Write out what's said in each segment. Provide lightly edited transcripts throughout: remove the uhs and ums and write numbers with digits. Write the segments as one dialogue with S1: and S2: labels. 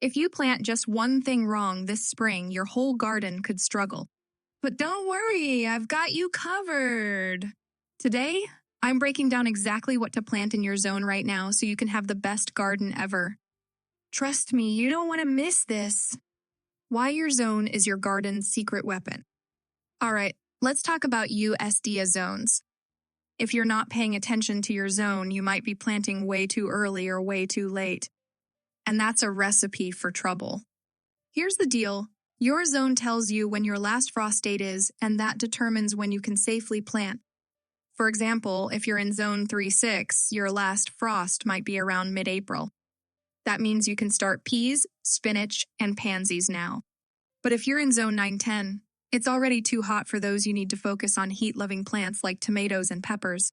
S1: If you plant just one thing wrong this spring, your whole garden could struggle. But don't worry, I've got you covered. Today, I'm breaking down exactly what to plant in your zone right now so you can have the best garden ever. Trust me, you don't want to miss this. Why your zone is your garden's secret weapon. All right, let's talk about USDA zones. If you're not paying attention to your zone, you might be planting way too early or way too late. And that's a recipe for trouble. Here's the deal. Your zone tells you when your last frost date is, and that determines when you can safely plant. For example, if you're in zone 3-6, your last frost might be around mid-April. That means you can start peas, spinach, and pansies now. But if you're in zone 9-10, it's already too hot for those you need to focus on heat-loving plants like tomatoes and peppers.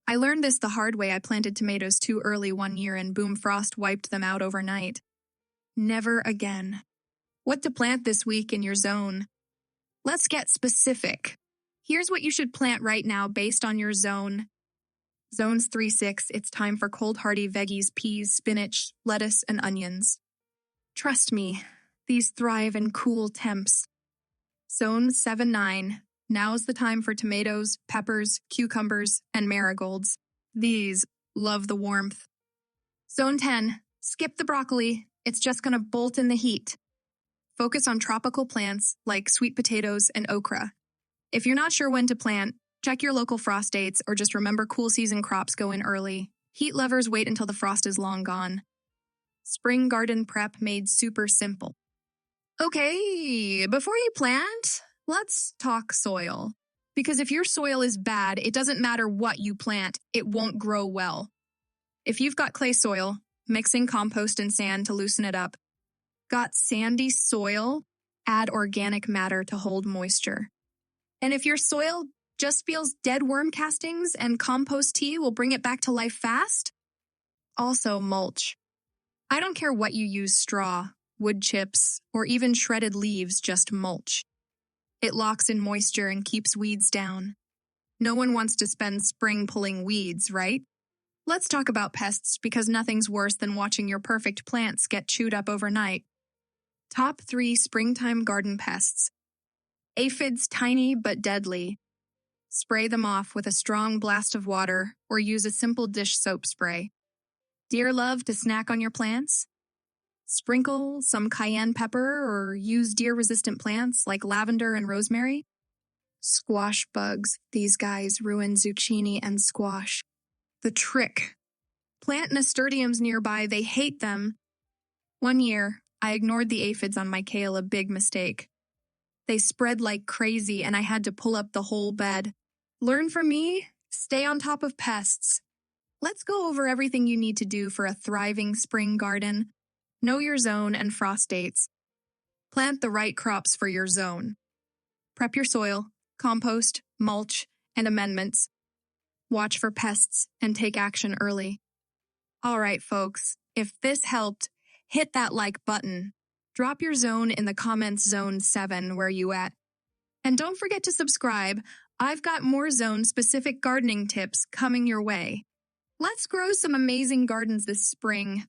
S1: I learned this the hard way. I planted tomatoes too early one year and boom, frost wiped them out overnight. Never again. What to plant this week in your zone? Let's get specific. Here's what you should plant right now based on your zone. Zones 3-6, it's time for cold hardy veggies, peas, spinach, lettuce, and onions. Trust me, these thrive in cool temps. Zone 7-9, now's the time for tomatoes, peppers, cucumbers, and marigolds. These love the warmth. Zone 10, skip the broccoli, it's just gonna bolt in the heat. Focus on tropical plants like sweet potatoes and okra. If you're not sure when to plant, check your local frost dates or just remember cool season crops go in early. Heat lovers wait until the frost is long gone. Spring garden prep made super simple. Okay, before you plant, let's talk soil. Because if your soil is bad, it doesn't matter what you plant, it won't grow well. If you've got clay soil, mix in compost and sand to loosen it up. Got sandy soil? Add organic matter to hold moisture. And if your soil just feels dead worm castings and compost tea will bring it back to life fast? Also mulch. I don't care what you use, straw, wood chips, or even shredded leaves, just mulch. It locks in moisture and keeps weeds down. No one wants to spend spring pulling weeds, right? Let's talk about pests because nothing's worse than watching your perfect plants get chewed up overnight. Top 3 springtime garden pests. Aphids, tiny but deadly. Spray them off with a strong blast of water or use a simple dish soap spray. Deer love to snack on your plants? Sprinkle some cayenne pepper or use deer-resistant plants like lavender and rosemary. Squash bugs. These guys ruin zucchini and squash. The trick. Plant nasturtiums nearby. They hate them. One year, I ignored the aphids on my kale, a big mistake. They spread like crazy and I had to pull up the whole bed. Learn from me, stay on top of pests. Let's go over everything you need to do for a thriving spring garden. Know your zone and frost dates. Plant the right crops for your zone. Prep your soil, compost, mulch, and amendments. Watch for pests and take action early. All right, folks, if this helped, hit that like button. Drop your zone in the comments zone 7 where you at. And don't forget to subscribe. I've got more zone-specific gardening tips coming your way. Let's grow some amazing gardens this spring.